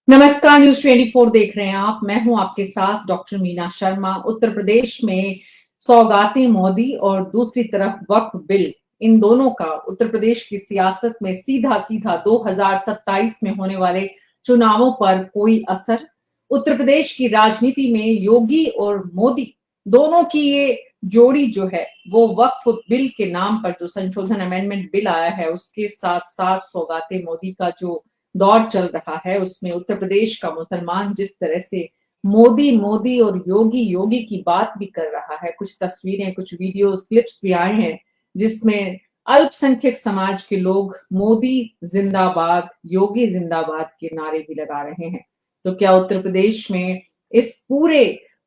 नमस्कार, न्यूज 24 देख रहे हैं आप। मैं हूं आपके साथ डॉक्टर मीना शर्मा। उत्तर प्रदेश में सौगाती मोदी और दूसरी तरफ वक्फ बिल, इन दोनों का उत्तर प्रदेश की सियासत में सीधा सीधा 2027 में होने वाले चुनावों पर कोई असर। उत्तर प्रदेश की राजनीति में योगी और मोदी दोनों की ये जोड़ी जो है वो वक्फ बिल के नाम पर जो संशोधन अमेंडमेंट बिल आया है उसके साथ साथ सौगाते मोदी का जो दौर चल रहा है, उसमें उत्तर प्रदेश का मुसलमान जिस तरह से मोदी मोदी और योगी योगी की बात भी कर रहा है। कुछ तस्वीरें, कुछ वीडियोस, क्लिप्स भी आए हैं जिसमें अल्पसंख्यक समाज के लोग मोदी जिंदाबाद, योगी जिंदाबाद के नारे भी लगा रहे हैं। तो क्या उत्तर प्रदेश में इस पूरे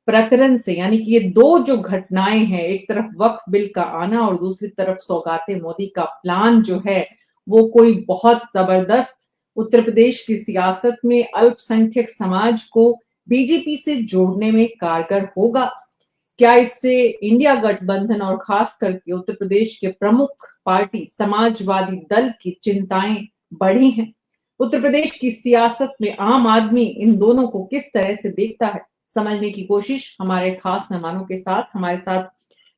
प्रकरण से, यानी कि ये दो जो घटनाएं हैं, एक तरफ वक्फ बिल का आना और दूसरी तरफ सौगाते मोदी का प्लान जो है वो कोई बहुत जबरदस्त उत्तर प्रदेश की सियासत में अल्पसंख्यक समाज को बीजेपी से जोड़ने में कारगर होगा? क्या इससे इंडिया गठबंधन और खास करके उत्तर प्रदेश के प्रमुख पार्टी समाजवादी दल की चिंताएं बढ़ी हैं? उत्तर प्रदेश की सियासत में आम आदमी इन दोनों को किस तरह से देखता है, समझने की कोशिश हमारे खास मेहमानों के साथ। हमारे साथ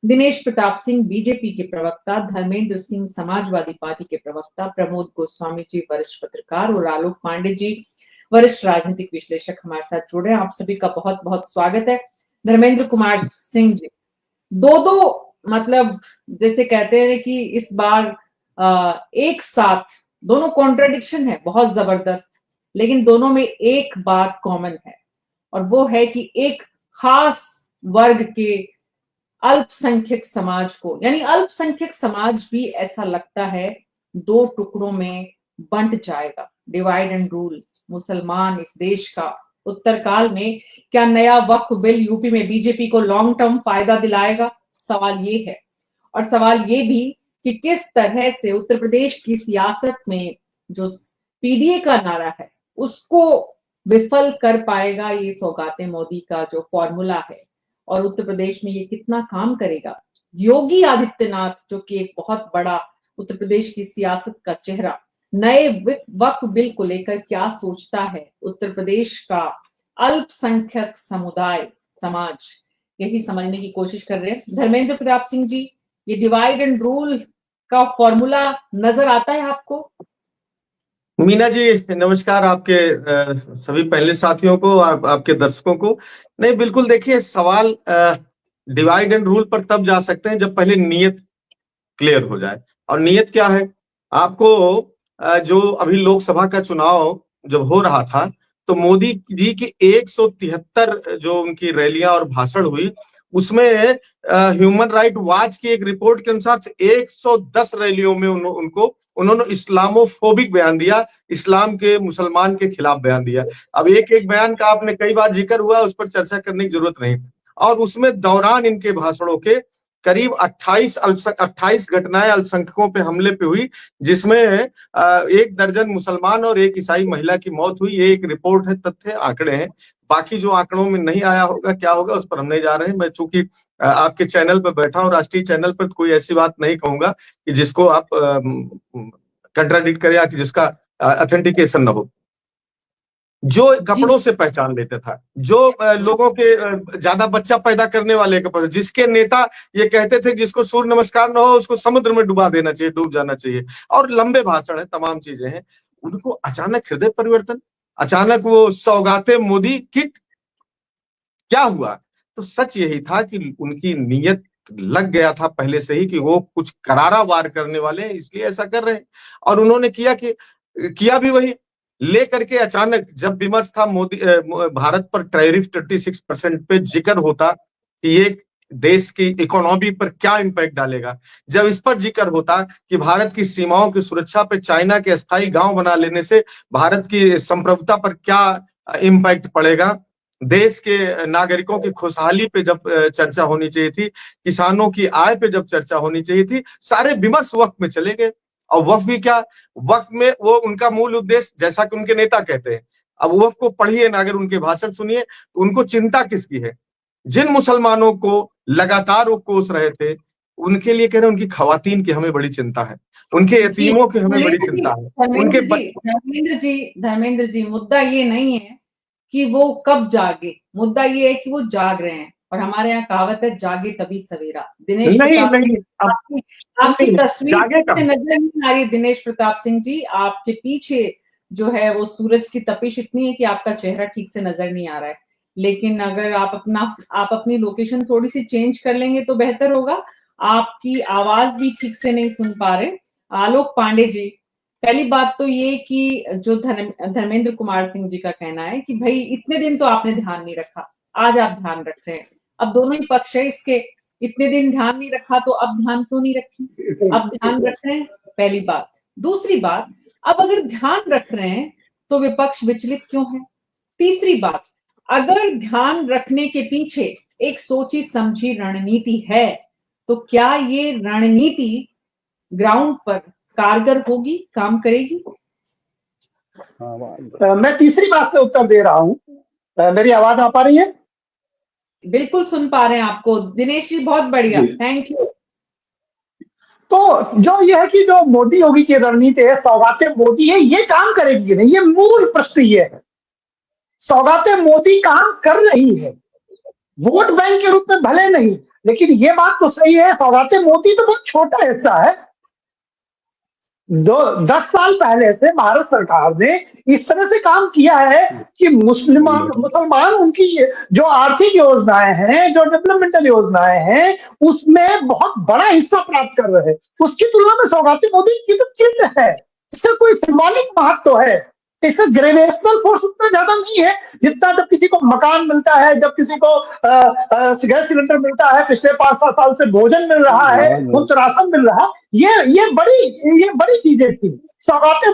दिनेश प्रताप सिंह बीजेपी के प्रवक्ता, धर्मेंद्र सिंह समाजवादी पार्टी के प्रवक्ता, प्रमोद गोस्वामी जी वरिष्ठ पत्रकार और आलोक पांडे जी वरिष्ठ राजनीतिक विश्लेषक हमारे साथ जुड़े हैं। आप सभी का बहुत बहुत स्वागत है। धर्मेंद्र कुमार सिंह जी, दो मतलब जैसे कहते हैं कि इस बार एक साथ दोनों कॉन्ट्रडिक्शन है बहुत जबरदस्त, लेकिन दोनों में एक बात कॉमन है और वो है कि एक खास वर्ग के अल्पसंख्यक समाज को, यानी अल्पसंख्यक समाज भी ऐसा लगता है दो टुकड़ों में बंट जाएगा। डिवाइड एंड रूल, मुसलमान इस देश का उत्तरकाल में क्या नया वक्फ बिल यूपी में बीजेपी को लॉन्ग टर्म फायदा दिलाएगा? सवाल ये है। और सवाल ये भी कि किस तरह से उत्तर प्रदेश की सियासत में जो पीडीए का नारा है उसको विफल कर पाएगा ये सौगाते मोदी का जो फॉर्मूला है, और उत्तर प्रदेश में ये कितना काम करेगा? योगी आदित्यनाथ, जो कि एक बहुत बड़ा उत्तर प्रदेश की सियासत का चेहरा, नए वक्फ बिल को लेकर क्या सोचता है? उत्तर प्रदेश का अल्पसंख्यक समुदाय, समाज, यही समझने की कोशिश कर रहे हैं। धर्मेंद्र प्रताप सिंह जी, ये डिवाइड एंड रूल का फॉर्मूला नजर आता है आपको? मीना जी नमस्कार, आपके सभी पहले साथियों को, आपके दर्शकों को। नहीं, बिल्कुल देखिए, सवाल डिवाइड एंड रूल पर तब जा सकते हैं जब पहले नियत क्लियर हो जाए। और नियत क्या है? आपको जो अभी लोकसभा का चुनाव जब हो रहा था तो मोदी जी की 173 जो उनकी रैलियां और भाषण हुई, उसमें ह्यूमन राइट वॉच की एक रिपोर्ट के अनुसार 110 रैलियों में उन्होंने इस्लामोफोबिक बयान दिया, इस्लाम के, मुसलमान के खिलाफ बयान दिया। अब एक एक बयान का आपने कई बार जिक्र हुआ, उस पर चर्चा करने की जरूरत नहीं। और उसमें दौरान इनके भाषणों के करीब 28 घटनाएं अल्पसंख्यकों पे हमले पे हुई, जिसमें 1 दर्जन मुसलमान और 1 ईसाई महिला की मौत हुई। ये एक रिपोर्ट है, तथ्य आंकड़े हैं। बाकी जो आंकड़ों में नहीं आया होगा, क्या होगा, उस पर हम नहीं जा रहे हैं। मैं चूंकि आपके चैनल पर बैठा हूं, राष्ट्रीय चैनल पर, कोई ऐसी बात नहीं कहूंगा कि जिसको आप कंट्राडिक्ट करें या कि जिसका ऑथेंटिकेशन न हो। जो कपड़ों से पहचान लेता था, जो लोगों के ज्यादा बच्चा पैदा करने वाले कपड़े, जिसके नेता ये कहते थे जिसको सूर्य नमस्कार न हो उसको समुद्र में डुबा देना चाहिए, डूब जाना चाहिए, और लंबे भाषण है, तमाम चीजें हैं। उनको अचानक हृदय परिवर्तन, अचानक वो सौगाते मोदी किट, क्या हुआ? तो सच यही था कि उनकी नीयत लग गया था पहले से ही कि वो कुछ करारा वार करने वाले हैं, इसलिए ऐसा कर रहे हैं। और उन्होंने किया भी वही। लेकर के अचानक जब विमर्श था मोदी भारत पर टैरिफ 36% पे जिक्र होता कि ये देश की इकोनॉमी पर क्या इंपैक्ट डालेगा, जब इस पर जिक्र होता कि भारत की सीमाओं की सुरक्षा पे चाइना के अस्थायी गांव बना लेने से भारत की संप्रभुता पर क्या इंपैक्ट पड़ेगा, देश के नागरिकों की खुशहाली पे जब चर्चा होनी चाहिए थी, किसानों की आय पे जब चर्चा होनी चाहिए थी, सारे विमर्श वक्त में चले गए। और वक्फ भी क्या, वक्फ में वो उनका मूल उद्देश्य, जैसा कि उनके नेता कहते हैं, अब वक्फ को पढ़िए ना, अगर उनके भाषण सुनिए तो उनको चिंता किसकी है? जिन मुसलमानों को लगातार वो कोस रहे थे उनके लिए कह रहे हैं, उनकी खवातीन की हमें बड़ी चिंता है, उनके यतीमों की हमें बड़ी चिंता है, उनके धर्मेंद्र जी, मुद्दा ये नहीं है कि वो कब जागे, मुद्दा ये है कि वो जाग रहे हैं। और हमारे यहाँ कहावत है, जागे तभी सवेरा। दिनेश नहीं प्रताप नहीं सिंह, आपकी तस्वीर जागे से नजर नहीं आ रही दिनेश प्रताप सिंह जी, आपके पीछे जो है वो सूरज की तपिश इतनी है कि आपका चेहरा ठीक से नजर नहीं आ रहा है। लेकिन अगर आप अपनी लोकेशन थोड़ी सी चेंज कर लेंगे तो बेहतर होगा। आपकी आवाज भी ठीक से नहीं सुन पा रहे। आलोक पांडे जी, पहली बात तो ये कि जो धर्मेंद्र कुमार सिंह जी का कहना है कि भाई इतने दिन तो आपने ध्यान नहीं रखा, आज आप ध्यान रख रहे हैं। अब दोनों ही पक्ष है इसके, इतने दिन ध्यान नहीं रखा तो अब ध्यान क्यों नहीं रखी, अब ध्यान रख रहे हैं, पहली बात। दूसरी बात, अब अगर ध्यान रख रहे हैं तो विपक्ष विचलित क्यों है। तीसरी बात, अगर ध्यान रखने के पीछे एक सोची समझी रणनीति है तो क्या ये रणनीति ग्राउंड पर कारगर होगी, काम करेगी। मैं तीसरी बात से उत्तर दे रहा हूं। मेरी आवाज आ पा रही है? बिल्कुल सुन पा रहे हैं आपको दिनेश जी, बहुत बढ़िया, थैंक यू। तो जो ये है कि जो मोदी योगी की रणनीति है, सौगातें मोदी है, ये काम करेगी नहीं, ये मूल प्रश्न ये है। सौगातें मोदी काम कर रही है, वोट बैंक के रूप में भले नहीं, लेकिन ये बात तो सही है, सौगातें मोदी तो बहुत छोटा हिस्सा है। 10 साल पहले से भारत सरकार ने इस तरह से काम किया है कि मुसलमान उनकी जो आर्थिक योजनाएं हैं, जो डेवलपमेंटल योजनाएं हैं, उसमें बहुत बड़ा हिस्सा प्राप्त कर रहे हैं। उसकी तुलना में सौगाती मोदी की तो चिन्ह है, इसका कोई सिंबॉलिक महत्व है, इसका ग्रेविटेशनल फोर्स उतना ज्यादा नहीं है जितना जब किसी को मकान मिलता है, जब किसी को गैस सिलेंडर मिलता है, पिछले 5-7 साल से भोजन मिल रहा है, मुफ्त राशन मिल रहा है। ये बड़ी चीजें थी। सौगाते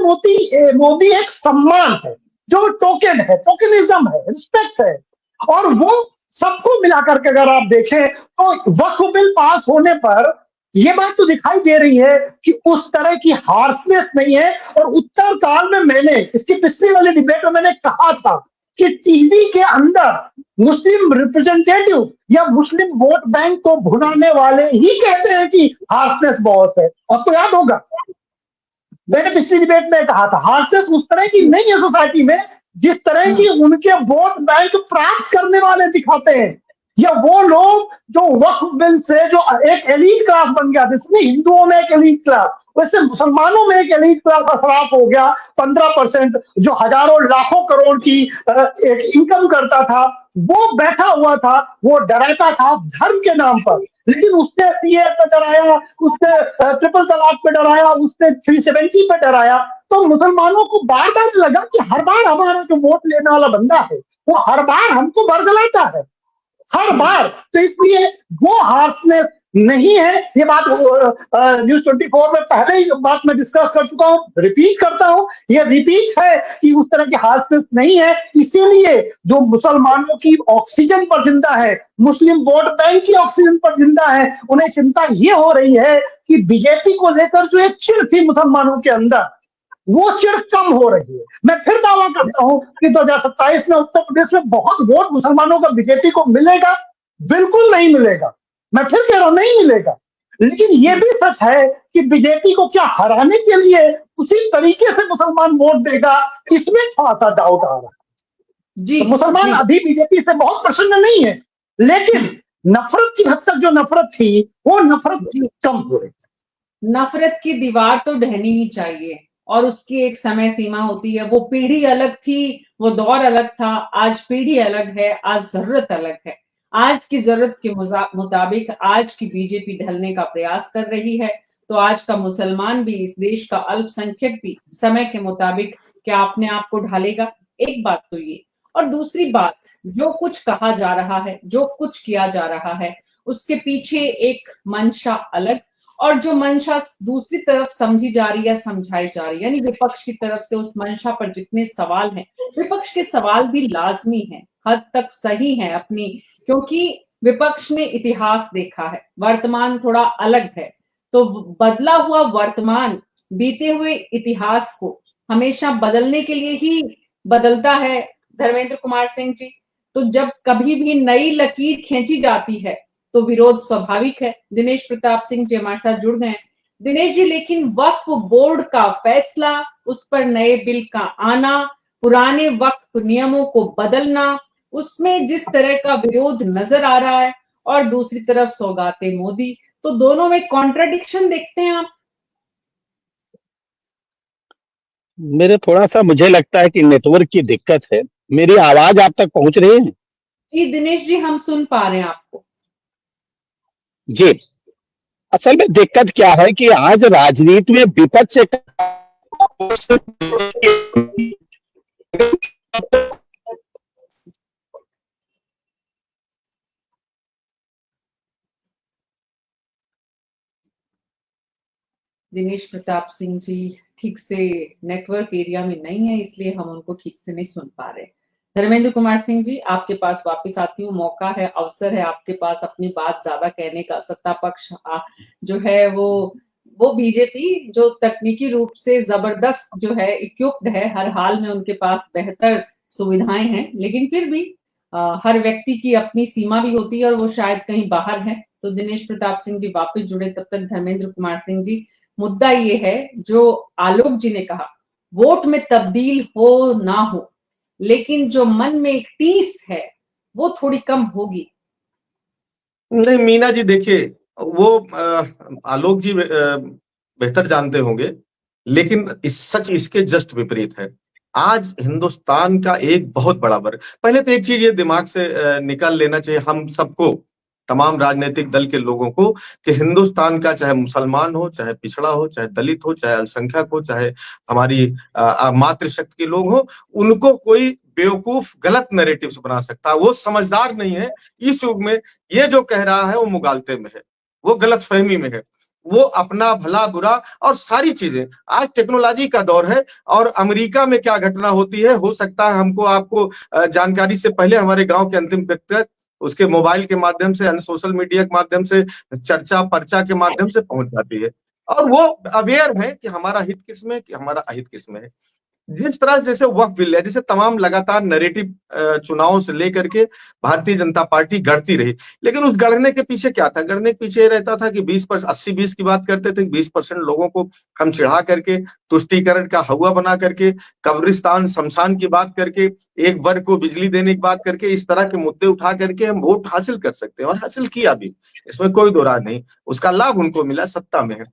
मोदी एक सम्मान है, जो टोकन है, टोकनिज्म है, रिस्पेक्ट है। और वो सबको मिलाकर के अगर आप देखें तो वक्फ बिल पास होने पर ये बात तो दिखाई दे रही है कि उस तरह की हार्शनेस नहीं है। और उत्तर काल में मैंने इसकी पिछली वाली डिबेट में मैंने कहा था कि टीवी के अंदर मुस्लिम रिप्रेजेंटेटिव या मुस्लिम वोट बैंक को भुनाने वाले ही कहते हैं कि हार्शनेस बहुत है। आपको याद होगा मैंने पिछली डिबेट में कहा था, हार्शनेस उस तरह की नहीं है सोसाइटी में जिस तरह की उनके वोट बैंक प्राप्त करने वाले दिखाते हैं, या वो लोग जो वक्फ बिल से जो एक एलीट क्लास बन गया, जिसमें हिंदुओं में एक एलीट क्लास, वैसे मुसलमानों में एक एलीट क्लास का सराप हो गया। 15% जो हजारों लाखों करोड़ की एक इनकम करता था, वो बैठा हुआ था, वो डराता था धर्म के नाम पर। लेकिन उसने सीए पे डराया, उसने ट्रिपल तलाक पे डराया, उसने 370 पे डराया। तो मुसलमानों को बार बार लगा कि हर बार हमारा जो वोट लेने वाला बंदा है वो हर बार हमको बरगलाता है, हर बार। तो इसलिए वो हार्शनेस नहीं है। ये बात न्यूज 24 में पहले ही बात मैं डिस्कस कर चुका हूं, रिपीट करता हूं, ये रिपीट है कि उस तरह की हार्शनेस नहीं है। इसीलिए जो मुसलमानों की ऑक्सीजन पर जिंदा है, मुस्लिम वोट बैंक की ऑक्सीजन पर जिंदा है, उन्हें चिंता ये हो रही है कि बीजेपी को लेकर जो एक चिढ़ थी मुसलमानों के अंदर, वो चिढ़ कम हो रही है। मैं फिर दावा करता हूं कि 2027 में उत्तर प्रदेश में बहुत वोट मुसलमानों का बीजेपी को मिलेगा, बिल्कुल नहीं मिलेगा, मैं फिर कह रहा हूं नहीं मिलेगा। लेकिन ये भी सच है कि बीजेपी को क्या हराने के लिए उसी तरीके से मुसलमान वोट देगा, इसमें थोड़ा सा डाउट आ रहा है। जी, तो मुसलमान अभी बीजेपी से बहुत प्रसन्न नहीं है, लेकिन नफरत की हद तक जो नफरत थी वो नफरत कम हो रही। नफरत की दीवार तो ढहनी ही चाहिए और उसकी एक समय सीमा होती है। वो पीढ़ी अलग थी, वो दौर अलग था, आज पीढ़ी अलग है, आज जरूरत अलग है। आज की जरूरत के मुताबिक आज की बीजेपी ढलने का प्रयास कर रही है, तो आज का मुसलमान भी, इस देश का अल्पसंख्यक भी समय के मुताबिक क्या अपने आप को ढालेगा। एक बात तो ये, और दूसरी बात, जो कुछ कहा जा रहा है, जो कुछ किया जा रहा है, उसके पीछे एक मंशा अलग और जो मंशा दूसरी तरफ समझी जा रही है, समझाई जा रही है, यानी विपक्ष की तरफ से उस मंशा पर जितने सवाल हैं, विपक्ष के सवाल भी लाजमी हैं, हद तक सही हैं अपनी, क्योंकि विपक्ष ने इतिहास देखा है, वर्तमान थोड़ा अलग है। तो बदला हुआ वर्तमान बीते हुए इतिहास को हमेशा बदलने के लिए ही बदलता है धर्मेंद्र कुमार सिंह जी। तो जब कभी भी नई लकीर खींची जाती है तो विरोध स्वाभाविक है। दिनेश प्रताप सिंह जी हमारे साथ जुड़ गए हैं। दिनेश जी, लेकिन वक्फ बोर्ड का फैसला, उस पर नए बिल का आना, पुराने वक्फ नियमों को बदलना, उसमें जिस तरह का विरोध नजर आ रहा है, और दूसरी तरफ सौगाते मोदी, तो दोनों में कॉन्ट्राडिक्शन देखते हैं आप? मुझे लगता है कि नेटवर्क की दिक्कत है। मेरी आवाज आप तक पहुंच रही है? जी दिनेश जी, हम सुन पा रहे हैं आपको। जी, असल में दिक्कत क्या है कि आज राजनीति में विपक्ष से दिनेश प्रताप सिंह जी ठीक से नेटवर्क एरिया में नहीं है, इसलिए हम उनको ठीक से नहीं सुन पा रहे। धर्मेंद्र कुमार सिंह जी, आपके पास वापस आती हूँ। मौका है, अवसर है आपके पास अपनी बात ज्यादा कहने का। सत्ता पक्ष जो है वो बीजेपी जो तकनीकी रूप से जबरदस्त जो है इक्विप्ड है, हर हाल में उनके पास बेहतर सुविधाएं हैं, लेकिन फिर भी हर व्यक्ति की अपनी सीमा भी होती है और वो शायद कहीं बाहर है। तो दिनेश प्रताप सिंह जी वापस जुड़े, तब तक धर्मेंद्र कुमार सिंह जी, मुद्दा ये है जो आलोक जी ने कहा, वोट में तब्दील हो ना हो, लेकिन जो मन में एक टीस है वो थोड़ी कम होगी। नहीं मीना जी, देखिए वो आलोक जी बेहतर जानते होंगे, लेकिन सच इसके जस्ट विपरीत है। आज हिंदुस्तान का एक बहुत बड़ा वर्ग, पहले तो एक चीज ये दिमाग से निकाल लेना चाहिए हम सबको, तमाम राजनीतिक दल के लोगों को, कि हिंदुस्तान का चाहे मुसलमान हो, चाहे पिछड़ा हो, चाहे दलित हो, चाहे अल्पसंख्यक हो, चाहे हमारी मातृशक्ति के लोग हो, उनको कोई बेवकूफ गलत नैरेटिव्स बना सकता है। वो समझदार नहीं है इस युग में। ये जो कह रहा है वो मुगालते में है, वो गलत फहमी में है, वो अपना भला बुरा और सारी चीजें। आज टेक्नोलॉजी का दौर है, और अमेरिका में क्या घटना होती है, हो सकता है हमको आपको जानकारी से पहले हमारे गांव के अंतिम व्यक्ति तक उसके मोबाइल के माध्यम से, अन्य सोशल मीडिया के माध्यम से, चर्चा पर्चा के माध्यम से पहुंच जाती है, और वो अवेयर है कि हमारा हित किसमें है, कि हमारा अहित किसमें है। जिस तरह जैसे वक्फ बिल है, जैसे तमाम लगातार नैरेटिव चुनाव से लेकर के भारतीय जनता पार्टी गढ़ती रही, लेकिन उस गढ़ने के पीछे क्या था? गढ़ने के पीछे रहता था कि 20% 80-20 की बात करते थे, 20% लोगों को हम चिढ़ा करके, तुष्टीकरण का हवा बना करके, कब्रिस्तान शमशान की बात करके, एक वर्ग को बिजली देने की बात करके, इस तरह के मुद्दे उठा करके हम वोट हासिल कर सकते हैं, और हासिल किया भी, इसमें कोई दो राय नहीं। उसका लाभ उनको मिला, सत्ता में है।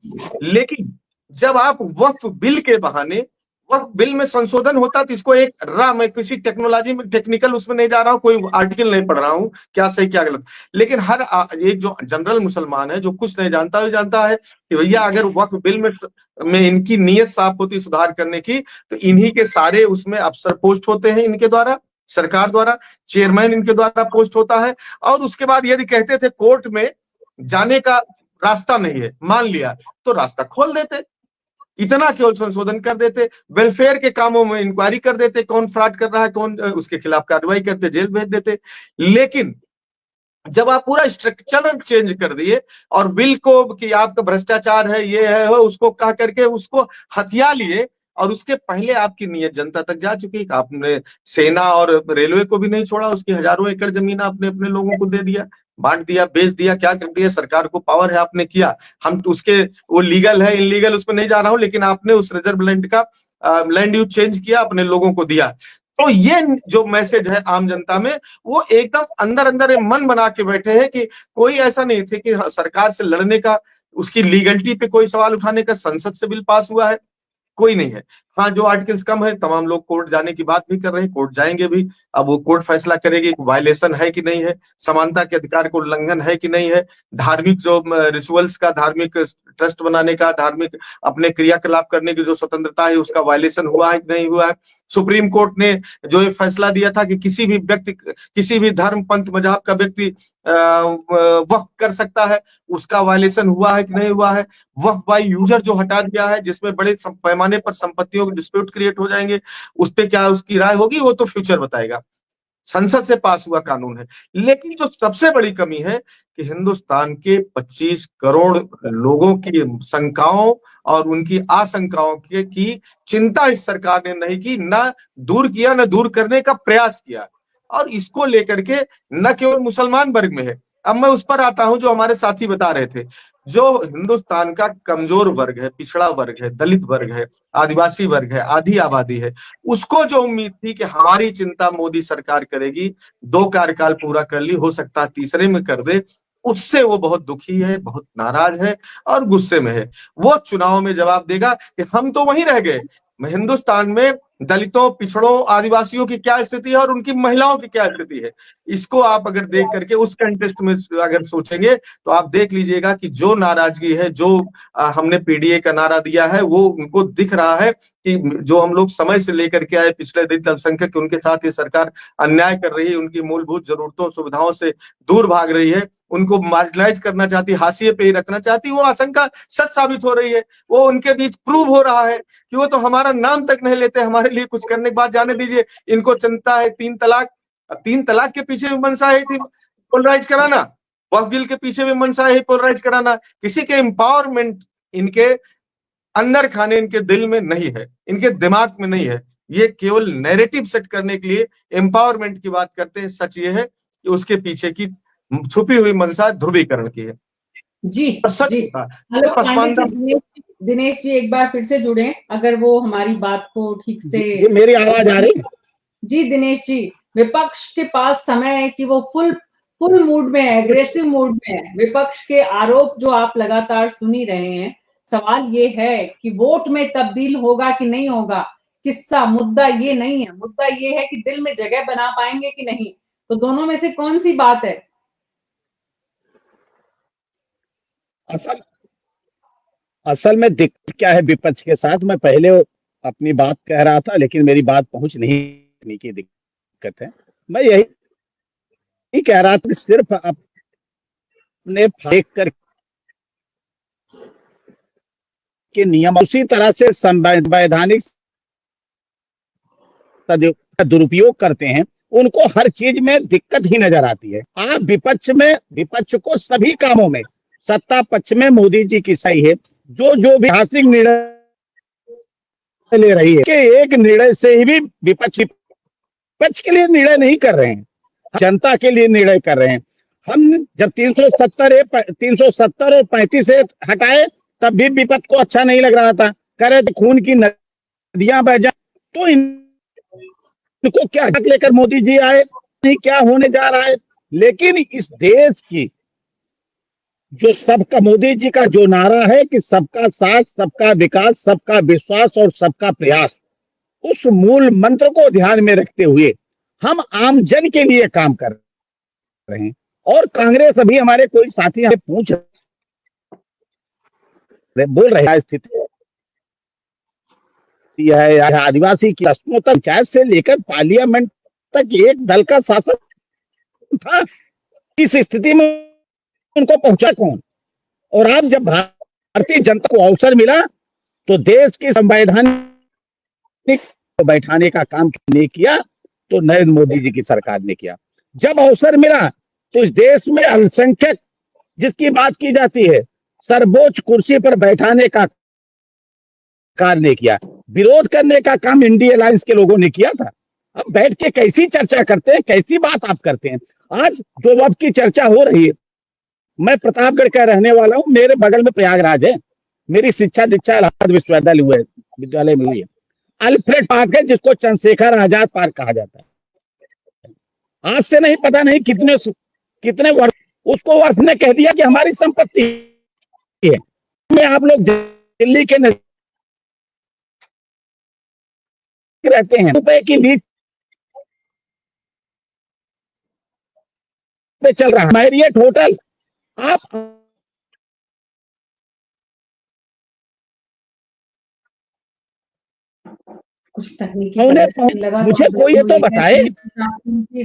लेकिन जब आप वक्फ बिल के बहाने, वक्फ बिल में संशोधन होता, तो इसको एक मैं किसी टेक्नोलॉजी में टेक्निकल उसमें नहीं जा रहा हूं, कोई आर्टिकल नहीं पढ़ रहा हूं क्या सही क्या गलत, लेकिन हर एक जो जनरल मुसलमान है, जो कुछ नहीं जानता, वो जानता है कि भैया अगर वक्फ बिल में इनकी नीयत साफ होती सुधार करने की, तो इन्हीं के सारे उसमें अफसर पोस्ट होते हैं इनके द्वारा, सरकार द्वारा, चेयरमैन इनके द्वारा पोस्ट होता है। और उसके बाद यदि कहते थे कोर्ट में जाने का रास्ता नहीं है, मान लिया, तो रास्ता खोल देते, इतना केवल संशोधन कर देते, वेलफेयर के कामों में इंक्वायरी कर देते, कौन फ्रॉड कर रहा है, कौन, उसके खिलाफ कार्रवाई करते, जेल भेज देते। लेकिन जब आप पूरा स्ट्रक्चर चेंज कर दिए, और बिल को कि आपका भ्रष्टाचार है, ये है, उसको कह करके उसको हथिया लिए, और उसके पहले आपकी नीयत जनता तक जा चुकी, आपने सेना और रेलवे को भी नहीं छोड़ा, उसकी हजारों एकड़ जमीन आपने अपने लोगों को दे दिया, बांट दिया, बेच दिया, क्या कर दिया, सरकार को पावर है, आपने किया। हम उसके, वो लीगल है इनलीगल उसमें नहीं जा रहा हूं, लेकिन आपने उस रिजर्व लैंड का लैंड यूज चेंज किया, अपने लोगों को दिया। तो ये जो मैसेज है आम जनता में, वो एकदम अंदर अंदर मन बना के बैठे हैं कि कोई ऐसा नहीं थे कि सरकार से लड़ने का, उसकी लीगलिटी पे कोई सवाल उठाने का संसद से बिल पास हुआ है, कोई नहीं है। हाँ, जो आर्टिकल्स कम है, तमाम लोग कोर्ट जाने की बात भी कर रहे हैं, कोर्ट जाएंगे भी। अब वो कोर्ट फैसला करेगी वायलेशन है कि नहीं है, समानता के अधिकार को उल्लंघन है कि नहीं है, धार्मिक जो रिचुअल्स का, धार्मिक ट्रस्ट बनाने का, धार्मिक अपने क्रियाकलाप करने की जो स्वतंत्रता है, उसका वायलेशन हुआ है कि नहीं हुआ है। सुप्रीम कोर्ट ने जो ये फैसला दिया था कि किसी भी व्यक्ति, किसी भी धर्म पंथ मजहब का व्यक्ति वक्फ कर सकता है, उसका वायलेशन हुआ है कि नहीं हुआ है। वक्फ बाय यूजर जो हटा दिया है, जिसमें बड़े पैमाने पर संपत्तियों के डिस्प्यूट क्रिएट हो जाएंगे, उस पर क्या उसकी राय होगी, वो तो फ्यूचर बताएगा। संसद से पास हुआ कानून है। लेकिन जो सबसे बड़ी कमी है कि हिंदुस्तान के 25 करोड़ लोगों की शंकाओं और उनकी आशंकाओं की चिंता इस सरकार ने नहीं की, ना दूर किया, ना दूर करने का प्रयास किया। और इसको लेकर के न केवल मुसलमान वर्ग में है, अब मैं उस पर आता हूं जो हमारे साथी बता रहे थे, जो हिंदुस्तान का कमजोर वर्ग है, पिछड़ा वर्ग है, दलित वर्ग है, आदिवासी वर्ग है, आधी आबादी है, उसको जो उम्मीद थी कि हमारी चिंता मोदी सरकार करेगी, 2 कार्यकाल पूरा कर ली, हो सकता है तीसरे में कर दे, उससे वो बहुत दुखी है, बहुत नाराज है और गुस्से में है। वो चुनाव में जवाब देगा कि हम तो वहीं रह गए, हिंदुस्तान में दलितों, पिछड़ों, आदिवासियों की क्या स्थिति है और उनकी महिलाओं की क्या स्थिति है, इसको आप अगर देख करके उस कंटेक्स्ट में अगर सोचेंगे तो आप देख लीजिएगा कि जो नाराजगी है, जो हमने पीडीए का नारा दिया है, वो उनको दिख रहा है कि जो हम लोग समय से लेकर के आए पिछड़े दलित अल्पसंख्यक, उनके साथ ये सरकार अन्याय कर रही है, उनकी मूलभूत जरूरतों सुविधाओं से दूर भाग रही है, उनको मार्जिनलाइज करना चाहती, हाशिए पे ही रखना चाहती, वो आशंका सच साबित हो रही है। वो उनके बीच प्रूव हो रहा है कि वो तो हमारा नाम तक नहीं लेते हमारे लिए कुछ करने के बाद। जाने दीजिए, इनको चिंता है 3 तलाक, 3 तलाक के पीछे भी मंशा है थी पोलराइज कराना, वक्फ बिल के पीछे भी मंशा है पोलराइज कराना। किसी के एम्पावरमेंट इनके अंदर खाने इनके दिल में नहीं है, इनके दिमाग में नहीं है, ये केवल नैरेटिव सेट करने के लिए एम्पावरमेंट की बात करते हैं। सच ये है कि उसके पीछे की छुपी हुई मंशा ध्रुवीकरण की है। जी सच जी। था, हेलो पसमानदा। दिनेश जी एक बार फिर से जुड़े, अगर वो हमारी बात को ठीक से। जी, मेरी आवाज आ रही है? जी दिनेश जी, विपक्ष के पास समय है कि वो फुल मूड में है, एग्रेसिव मूड में है। विपक्ष के आरोप जो आप लगातार सुन ही रहे हैं, सवाल ये है कि वोट में तब्दील होगा कि नहीं होगा। किस्सा मुद्दा ये नहीं है, मुद्दा ये है कि दिल में जगह बना पाएंगे कि नहीं। तो दोनों में से कौन सी बात है? असल में दिक्कत क्या है विपक्ष के साथ, मैं पहले अपनी बात कह रहा था लेकिन मेरी बात पहुंच नहीं की दिक्कत है। मैं यही कह रहा था कि सिर्फ अपने देख कर के नियम उसी तरह से संवैधानिक दुरुपयोग करते हैं, उनको हर चीज में दिक्कत ही नजर आती है। आप विपक्ष को सभी कामों में, सत्ता पक्ष में मोदी जी की सही है, जो भी ऐतिहासिक निर्णय ले रही है कि एक निर्णय से ही भी विपक्ष के लिए निर्णय नहीं कर रहे हैं, जनता के लिए निर्णय कर रहे हैं। हम जब 370 और 35 से हटाए तब भी विपक्ष को अच्छा नहीं लग रहा था, कह रहे थे खून की नदियां बह जाए। तो इनको क्या लेकर मोदी जी आए, क्या होने जा रहा है। लेकिन इस देश की जो सबका मोदी जी का जो नारा है कि सबका साथ, सबका विकास, सबका विश्वास और सबका प्रयास, उस मूल मंत्र को ध्यान में रखते हुए हम आम जन के लिए काम कर रहे हैं। और कांग्रेस, अभी हमारे कोई साथी हमें बोल रहे हैं स्थिति है आदिवासी की रस्मों तक, पंचायत से लेकर पार्लियामेंट तक एक दल का शासन था। इस स्थिति में उनको पहुंचा कौन? और अब जब भारतीय जनता को अवसर मिला तो देश की संवैधानिक बैठाने का काम नहीं किया, तो नरेंद्र मोदी जी की सरकार ने किया। जब अवसर मिला तो इस देश में अल्पसंख्यक जिसकी बात की जाती है, सर्वोच्च कुर्सी पर बैठाने का कार्य ने किया। विरोध करने का काम इंडिया अलायंस के लोगों ने किया था। अब बैठ के कैसी चर्चा करते हैं, कैसी बात आप करते हैं। आज जो वक्त की चर्चा हो रही है, मैं प्रतापगढ़ का रहने वाला हूं, मेरे बगल में प्रयागराज है, मेरी शिक्षा दीक्षा इलाहाबाद विश्वविद्यालय में हुई है। अल्फ्रेड पार्क है जिसको चंद्रशेखर आजाद पार्क कहा जाता है। आज से नहीं पता नहीं कितने वर्ष उसको वर्ष ने कह दिया कि हमारी संपत्ति है। में आप लोग दिल्ली के रहते हैं, रुपए की लीज पे चल रहा है मैरियट होटल। आप कुछ तकनीकी लगा, मुझे कोई ये तो बताए।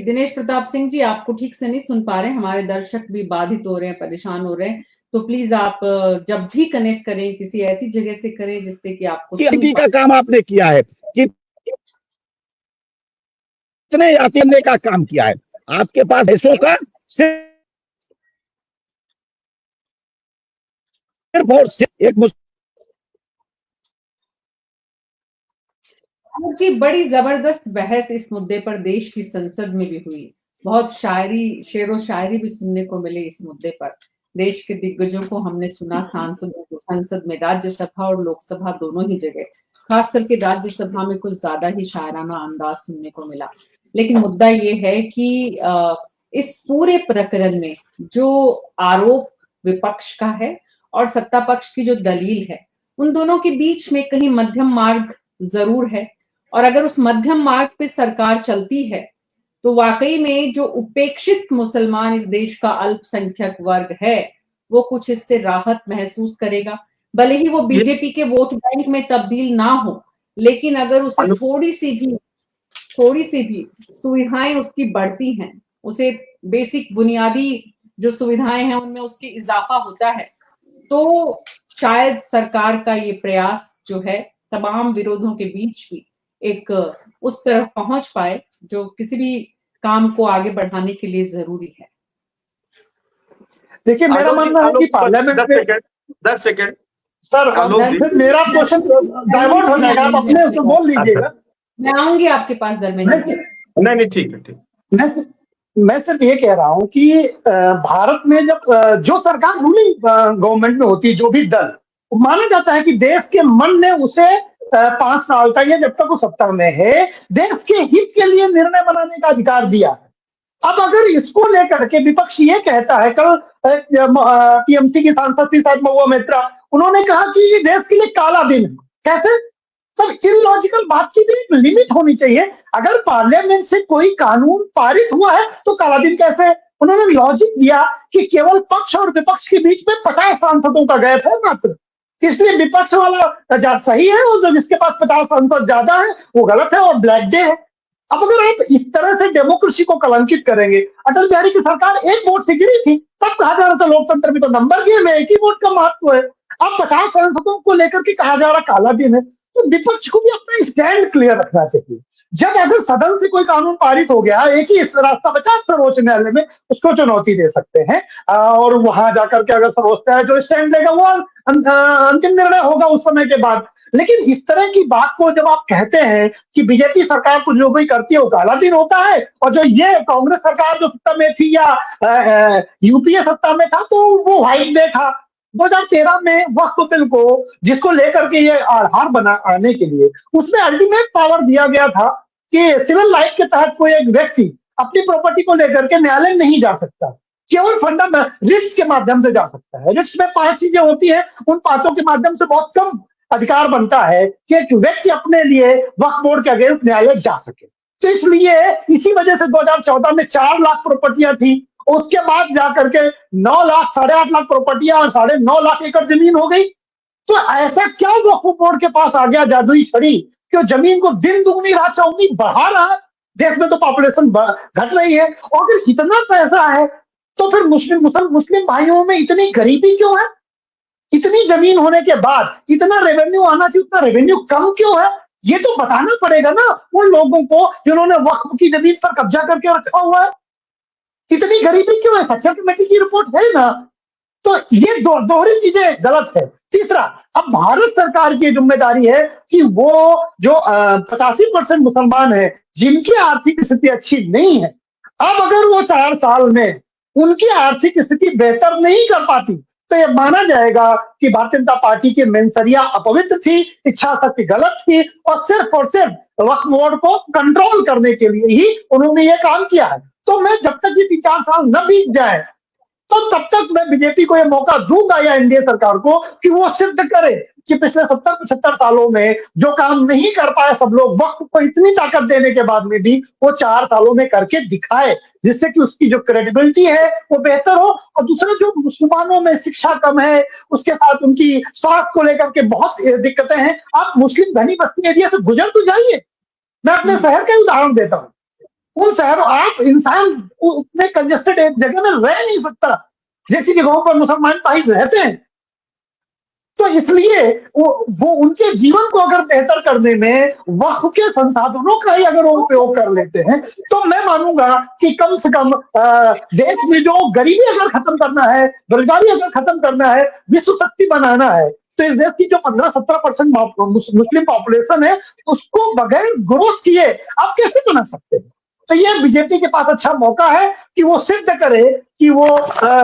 दिनेश प्रताप सिंह जी, आपको ठीक से नहीं सुन पा रहे, हमारे दर्शक भी बाधित हो रहे हैं, परेशान हो रहे हैं। तो प्लीज आप जब भी कनेक्ट करें किसी ऐसी जगह से करें जिससे कि आपको का काम आपने किया है, कितने यात्री का काम किया है। आपके पास देशों का सिर्फ और सिर्फ एक जी बड़ी जबरदस्त बहस इस मुद्दे पर देश की संसद में भी हुई। बहुत शायरी, शेरो शायरी भी सुनने को मिले इस मुद्दे पर। देश के दिग्गजों को हमने सुना सांसदों को संसद में, राज्यसभा और लोकसभा दोनों ही जगह, खास करके राज्यसभा में कुछ ज्यादा ही शायराना अंदाज सुनने को मिला। लेकिन मुद्दा ये है कि इस पूरे प्रकरण में जो आरोप विपक्ष का है और सत्ता पक्ष की जो दलील है, उन दोनों के बीच में कहीं मध्यम मार्ग जरूर है। और अगर उस मध्यम मार्ग पे सरकार चलती है तो वाकई में जो उपेक्षित मुसलमान इस देश का अल्पसंख्यक वर्ग है वो कुछ इससे राहत महसूस करेगा। भले ही वो बीजेपी के वोट बैंक में तब्दील ना हो, लेकिन अगर उसे थोड़ी सी भी सुविधाएं उसकी बढ़ती हैं, उसे बेसिक बुनियादी जो सुविधाएं हैं उनमें उसकी इजाफा होता है, तो शायद सरकार का ये प्रयास जो है तमाम विरोधों के बीच भी एक उस तरफ पहुंच पाए जो किसी भी काम को आगे बढ़ाने के लिए जरूरी है। देखिए, मेरा मानना है कि पार्लियामेंट में 10 सेकंड सर, मेरा क्वेश्चन डाइवर्ट हो जाएगा, आप अपने उसको बोल लीजिएगा। मैं आऊंगी आपके पास धर्मेंद्र जी। नहीं ठीक है। मैं सिर्फ ये कह रहा हूं कि भारत में जब जो सरकार रूलिंग गवर्नमेंट में होती है, जो भी दल, माना जाता है कि देश के मन ने उसे 5 साल तक या जब तक वो सत्ता में है देश के हित के लिए निर्णय बनाने का अधिकार दिया है। अब अगर इसको लेकर के विपक्ष ये कहता है, कल टीएमसी की सांसद थी शायद महुआ मैत्रा, उन्होंने कहा कि ये देश के लिए काला दिन है। कैसे? सब इलॉजिकल बात की भी लिमिट होनी चाहिए। अगर पार्लियामेंट से कोई कानून पारित हुआ है तो काला दिन कैसे? उन्होंने लॉजिक दिया कि केवल पक्ष और विपक्ष के बीच में 50 सांसदों का गैप है मात्र, इसलिए विपक्ष वाला सही है और जो जिसके पास 50 सांसद ज्यादा है वो गलत है और ब्लैक डे है। अब अगर आप इस तरह से डेमोक्रेसी को कलंकित करेंगे, अटल बिहारी की सरकार 1 वोट से गिरी थी, तब कहा जा रहा था लोकतंत्र में तो नंबर गेम है, 1 ही वोट का महत्व है। अब 50 सांसदों को लेकर के कहा जा रहा काला दिन है, तो विपक्ष को भी अपना स्टैंड क्लियर रखना चाहिए। जब अगर सदन से कोई कानून पारित हो गया, एक ही रास्ता बचा सर्वोच्च न्यायालय में, उसको चुनौती दे सकते हैं और वहां जाकर के अगर सर्वोच्च न्यायालय जो स्टैंड लेगा वो अंतिम निर्णय होगा उस समय के बाद। लेकिन इस तरह की बात को जब आप कहते हैं कि बीजेपी सरकार कुछ जो भी करती है वो काला दिन होता है, और जो ये कांग्रेस सरकार जो सत्ता में थी या यूपीए सत्ता में था तो वो व्हाइट डे था। 2013 में वक्फ बिल को जिसको लेकर के ये आधार बना आने के लिए उसमें अल्टीमेट पावर दिया गया था कि सिविल लाइफ के तहत कोई एक व्यक्ति अपनी प्रॉपर्टी को लेकर के न्यायालय नहीं जा सकता, केवल फंडामेंटल रिट्स के माध्यम से जा सकता है। रिट्स में 5 चीजें होती है, उन 5 के माध्यम से बहुत कम अधिकार बनता है कि एक व्यक्ति अपने लिए वक्फ बोर्ड के अगेंस्ट न्यायालय जा सके। तो इसलिए इसी वजह से 2014 में 4 लाख प्रॉपर्टियां थी, उसके बाद जाकर के 9 लाख 8.5 लाख प्रॉपर्टियां और 9.5 लाख एकड़ जमीन हो गई। तो ऐसा क्या वक्फ बोर्ड के पास आ गया जादुई छड़ी कि जमीन को दिन दुगनी रात चौगुनी बढ़ा रहा है? देश में तो पॉपुलेशन घट रही है, और अगर इतना पैसा है तो फिर मुस्लिम भाइयों में इतनी गरीबी क्यों है? इतनी जमीन होने के बाद इतना रेवेन्यू आना चाहिए, उतना रेवेन्यू कम क्यों है? ये तो बताना पड़ेगा ना उन लोगों को जिन्होंने वक्फ की जमीन पर कब्जा करके रखा हुआ है। इतनी गरीबी क्यों है? सेक्शन कमेटी की रिपोर्ट है ना। तो ये दोहरी चीजें गलत है। तीसरा, अब भारत सरकार की जिम्मेदारी है कि वो जो 85% मुसलमान है जिनकी आर्थिक स्थिति अच्छी नहीं है, अब अगर वो 4 साल में उनकी आर्थिक स्थिति बेहतर नहीं कर पाती तो ये माना जाएगा कि भारतीय जनता पार्टी की मेंसरिया अपवित्र थी, इच्छा शक्ति गलत थी, और सिर्फ वक्फ बोर्ड को कंट्रोल करने के लिए ही उन्होंने ये काम किया है। तो मैं जब तक ये 3-4 साल न बीत जाए तो तब तक मैं बीजेपी को ये मौका दूंगा या एनडीए सरकार को कि वो सिद्ध करे कि पिछले 70-75 सालों में जो काम नहीं कर पाए सब लोग, वक्त को इतनी ताकत देने के बाद में भी वो 4 सालों में करके दिखाए, जिससे कि उसकी जो क्रेडिबिलिटी है वो बेहतर हो। और दूसरा, जो मुसलमानों में शिक्षा कम है, उसके साथ उनकी स्वास्थ्य को लेकर के बहुत दिक्कतें हैं। आप मुस्लिम घनी बस्ती एरिया से गुजर तो जाइए, मैं अपने शहर का उदाहरण देता हूँ। उन शहरों, आप इंसान उतने कंजेस्टेड एक जगह में रह नहीं सकता जैसी जगहों पर मुसलमान भाई रहते हैं। तो इसलिए वो उनके जीवन को अगर बेहतर करने में वक्फ के संसाधनों का ही अगर वो उपयोग कर लेते हैं तो मैं मानूंगा कि कम से कम देश में जो गरीबी अगर खत्म करना है, बेरोजगारी अगर खत्म करना है, विश्व शक्ति बनाना है, तो इस देश की जो 15-17% मुस्लिम पॉपुलेशन है उसको बगैर ग्रोथ किए आप कैसे बना सकते हैं? तो ये बीजेपी के पास अच्छा मौका है कि वो सिद्ध करे कि वो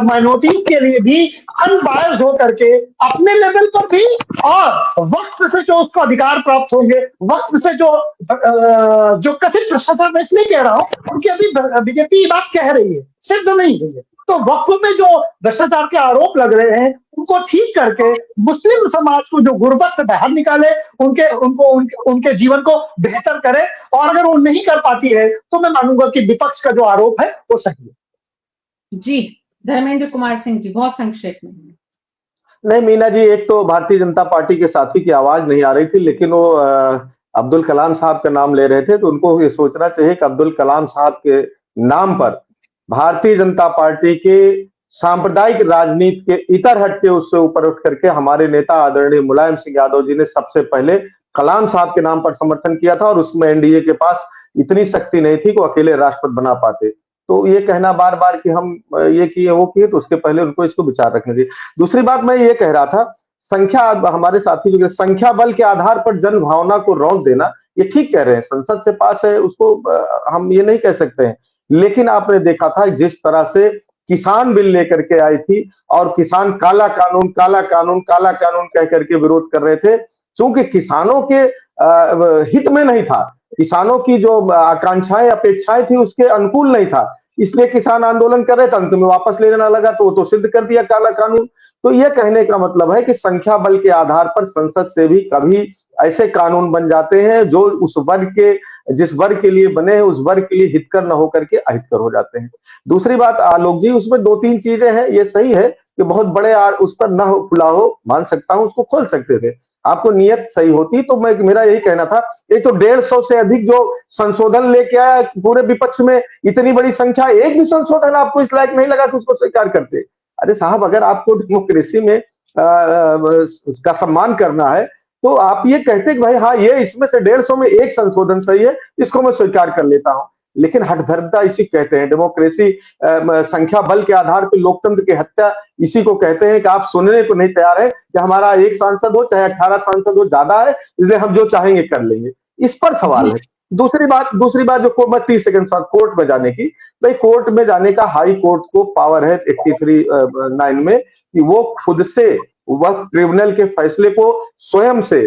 माइनॉरिटीज के लिए भी अनबायस्ड हो करके अपने लेवल पर भी, और वक्त से जो उसको अधिकार प्राप्त होंगे, वक्त से जो कथित भ्रष्टाचार, मैं इसलिए कह रहा हूँ क्योंकि अभी बीजेपी ये बात कह रही है, सिद्ध नहीं हुई है, तो वक्फ में जो भ्रष्टाचार के आरोप लग रहे हैं उनको ठीक करके मुस्लिम समाज को जो गुर्बत से बाहर निकाले, उनके जीवन को बेहतर करे, और अगर वो नहीं कर पाती है तो मैं मानूंगा कि विपक्ष का जो आरोप है वो सही है। जी धर्मेंद्र कुमार सिंह जी, बहुत संक्षेप में। नहीं मीना जी, एक तो भारतीय जनता पार्टी के साथी की आवाज नहीं आ रही थी, लेकिन वो अब्दुल कलाम साहब का नाम ले रहे थे, तो उनको ये सोचना चाहिए कि अब्दुल कलाम साहब के नाम पर भारतीय जनता पार्टी के सांप्रदायिक राजनीति के इतर हट के उससे ऊपर उठ करके हमारे नेता आदरणीय मुलायम सिंह यादव जी ने सबसे पहले कलाम साहब के नाम पर समर्थन किया था, और उसमें एनडीए के पास इतनी शक्ति नहीं थी कि वो अकेले राष्ट्रपति बना पाते। तो ये कहना बार बार कि हम ये किए वो किए, तो उसके पहले उनको इसको विचार रखने चाहिए। दूसरी बात मैं ये कह रहा था, संख्या, हमारे साथी जो संख्या बल के आधार पर जन भावना को रौंद देना, ये ठीक कह रहे हैं, संसद से पास है, उसको हम ये नहीं कह सकते हैं। लेकिन आपने देखा था जिस तरह से किसान बिल लेकर के आई थी और किसान काला कानून काला कानून काला कानून कह करके विरोध कर रहे थे, क्योंकि किसानों के हित में नहीं था, किसानों की जो आकांक्षाएं अपेक्षाएं थी उसके अनुकूल नहीं था, इसलिए किसान आंदोलन कर रहे थे। अंत में वापस लेना लगा तो वो तो सिद्ध कर दिया काला कानून। तो ये कहने का मतलब है कि संख्या बल के आधार पर संसद से भी कभी ऐसे कानून बन जाते हैं जो उस वर्ग के, जिस वर्ग के लिए बने हैं उस वर्ग के लिए हितकर न होकर के अहितकर हो जाते हैं। दूसरी बात आलोक जी, उसमें दो तीन चीजें हैं, ये सही है कि बहुत बड़े उस पर न खुला हो, मान सकता हूं, उसको खोल सकते थे, आपको नियत सही होती तो। मेरा यही कहना था, एक तो 150 से अधिक जो संशोधन लेके आया पूरे विपक्ष में, इतनी बड़ी संख्या, एक भी संशोधन आपको इस लायक नहीं लगा कि उसको स्वीकार करते। अरे साहब, अगर आपको डेमोक्रेसी में उसका सम्मान करना है तो आप ये कहते कि भाई हाँ, ये इसमें से 150 में एक संशोधन सही है, इसको मैं स्वीकार कर लेता हूं। लेकिन हठधर्मता इसी कहते हैं, डेमोक्रेसी संख्या बल के आधार पर लोकतंत्र की हत्या इसी को कहते हैं कि आप सुनने को नहीं तैयार है कि हमारा एक सांसद हो चाहे 18 सांसद हो, ज्यादा है, इसलिए हम जो चाहेंगे कर लेंगे। इस पर सवाल है। दूसरी बात जो 30 सेकंड साथ कोर्ट में जाने की, भाई कोर्ट में जाने का हाई कोर्ट को पावर है 83(9) में कि वो खुद से वह ट्रिब्यूनल के फैसले को स्वयं से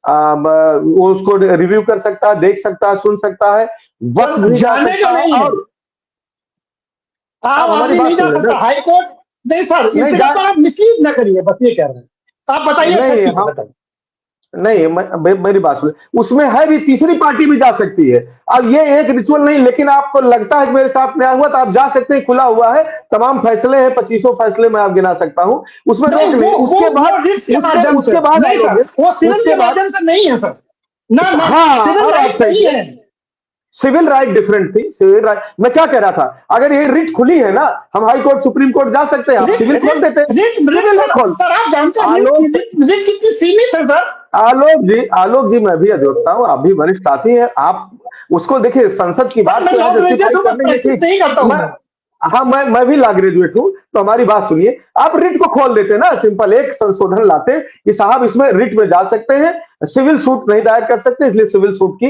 वो उसको रिव्यू कर सकता है, देख सकता है, सुन सकता है, वक्त जाने का नहीं है। आप नहीं जा सकता हाई कोर्ट, नहीं सर, इस जगह पर आप मिसलीड न करिए, बस ये कह रहे हैं आप, बताइए। नहीं, मेरी बात सुनिए, उसमें है भी, तीसरी पार्टी भी जा सकती है। अब ये एक रिचुअल नहीं, लेकिन आपको लगता है कि मेरे साथ न्याय हुआ तो आप जा सकते हैं, खुला हुआ है, तमाम फैसले हैं, 25 फैसले मैं आप गिना सकता हूं उसमें। उसके बाद वो सिविल के माध्यम से नहीं है सर, सिविल राइट नहीं है, सिविल राइट डिफरेंट थी। सिविल राइट, मैं क्या कह रहा था, अगर ये रिट खुली है ना, हम हाई कोर्ट सुप्रीम कोर्ट जा सकते हैं, आप सिविल खोल देते हैं। सर आप जानते हैं रिट कितनी सीमित है सर। आलोक जी मैं भी अधिवक्ता हूँ, आप भी वरिष्ठ साथी हैं, आप उसको देखिए, संसद की बात हाँ, मैं भी लॉ ग्रेजुएट हूँ, तो हमारी बात सुनिए, आप रिट को खोल देते ना, सिंपल एक संशोधन लाते कि साहब इसमें रिट में जा सकते हैं, सिविल सूट नहीं दायर कर सकते, इसलिए सिविल सूट की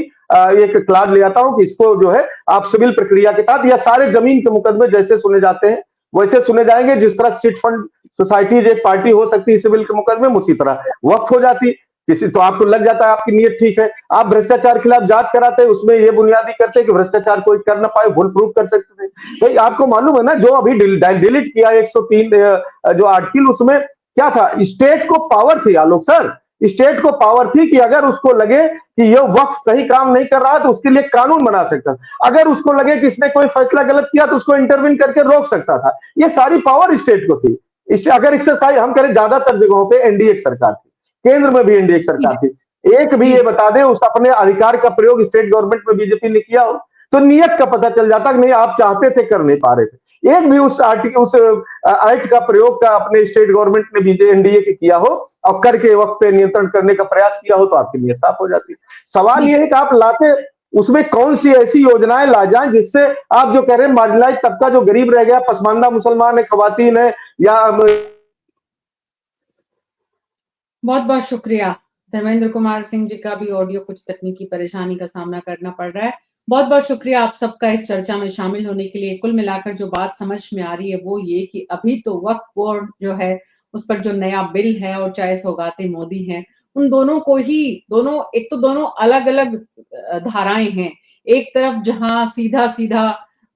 एक क्लाज ले आता हूं कि इसको जो है आप सिविल प्रक्रिया के तहत, या सारे जमीन के मुकदमे जैसे सुने जाते हैं वैसे सुने जाएंगे, जिस तरह चिट फंड सोसाइटीज एक पार्टी हो सकती है सिविल के मुकदमे में, उसी तरह वक्त हो जाती किसी, तो आपको लग जाता है आपकी नीयत ठीक है। आप भ्रष्टाचार के खिलाफ जांच कराते हैं, उसमें ये बुनियादी करते हैं कि भ्रष्टाचार कोई कर ना पाए, भूल प्रूफ कर सकते थे। तो आपको मालूम है ना, जो अभी डिलीट किया 103 जो आर्टिकल, उसमें क्या था, स्टेट को पावर थी आलोक सर, स्टेट को पावर थी कि अगर उसको लगे कि ये वक्त सही काम नहीं कर रहा है तो उसके लिए कानून बना सकता था, अगर उसको लगे कि इसने कोई फैसला गलत किया तो उसको इंटरवीन करके रोक सकता था। ये सारी पावर स्टेट को थी। अगर एक्सरसाइज हम करें, ज्यादातर जगहों पे एनडीए सरकार थी, केंद्र में भी एनडीए सरकार थी, एक भी ये बता दें उस अपने अधिकार का प्रयोग स्टेट गवर्नमेंट में बीजेपी ने किया हो तो नियत का पता चल जाता कि नहीं, आप चाहते थे कर नहीं पा रहे थे। एक भी उस एक्ट का प्रयोग का अपने स्टेट गवर्नमेंट ने भी एनडीए के किया हो और करके वक्त पे नियंत्रण करने का प्रयास किया हो तो आपकी नियत साफ हो जाती। सवाल यह है कि आप लाते उसमें कौन सी ऐसी योजनाएं ला जाएं जिससे आप जो कह रहे हैं मार्जिनलाइज तबका जो गरीब रह गया, पसमानदा मुसलमान है, खवातीन है, या बहुत बहुत शुक्रिया। धर्मेंद्र कुमार सिंह जी का भी ऑडियो कुछ तकनीकी परेशानी का सामना करना पड़ रहा है। बहुत बहुत शुक्रिया आप सबका इस चर्चा में शामिल होने के लिए। कुल मिलाकर जो बात समझ में आ रही है वो ये कि अभी तो वक्फ बोर्ड जो है उस पर जो नया बिल है और चाहे सौगाते मोदी हैं, उन दोनों को ही एक तो दोनों अलग अलग धाराएं हैं। एक तरफ जहां सीधा सीधा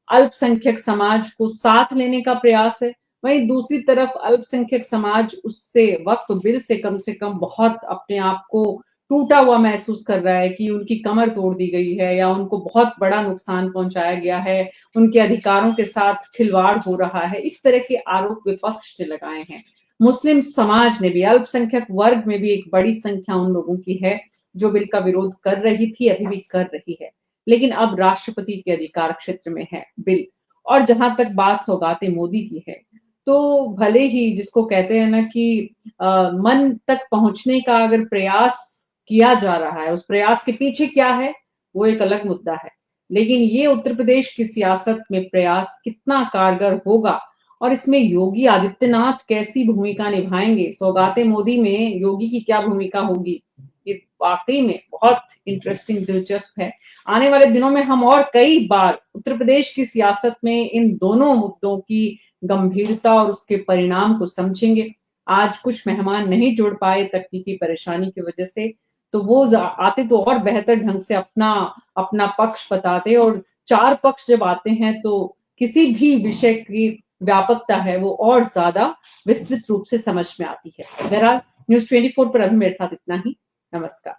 अल्पसंख्यक समाज को साथ लेने का प्रयास है, वहीं दूसरी तरफ अल्पसंख्यक समाज उससे वक्फ बिल से कम बहुत अपने आप को टूटा हुआ महसूस कर रहा है कि उनकी कमर तोड़ दी गई है या उनको बहुत बड़ा नुकसान पहुंचाया गया है, उनके अधिकारों के साथ खिलवाड़ हो रहा है। इस तरह के आरोप विपक्ष ने लगाए हैं। मुस्लिम समाज ने भी, अल्पसंख्यक वर्ग में भी एक बड़ी संख्या उन लोगों की है जो बिल का विरोध कर रही थी, अभी भी कर रही है, लेकिन अब राष्ट्रपति के अधिकार क्षेत्र में है बिल। और जहां तक बात सौगाते मोदी की है, तो भले ही जिसको कहते हैं ना कि मन तक पहुंचने का अगर प्रयास किया जा रहा है, उस प्रयास के पीछे क्या है वो एक अलग मुद्दा है, लेकिन ये उत्तर प्रदेश की सियासत में प्रयास कितना कारगर होगा और इसमें योगी आदित्यनाथ कैसी भूमिका निभाएंगे, सौगाते मोदी में योगी की क्या भूमिका होगी, ये वाकई में बहुत इंटरेस्टिंग, दिलचस्प है। आने वाले दिनों में हम और कई बार उत्तर प्रदेश की सियासत में इन दोनों मुद्दों की गंभीरता और उसके परिणाम को समझेंगे। आज कुछ मेहमान नहीं जुड़ पाए तकनीकी परेशानी की वजह से, तो वो आते तो और बेहतर ढंग से अपना पक्ष बताते, और चार पक्ष जब आते हैं तो किसी भी विषय की व्यापकता है वो और ज्यादा विस्तृत रूप से समझ में आती है। बहरहाल न्यूज़ 24 पर अभी मेरे साथ इतना ही। नमस्कार।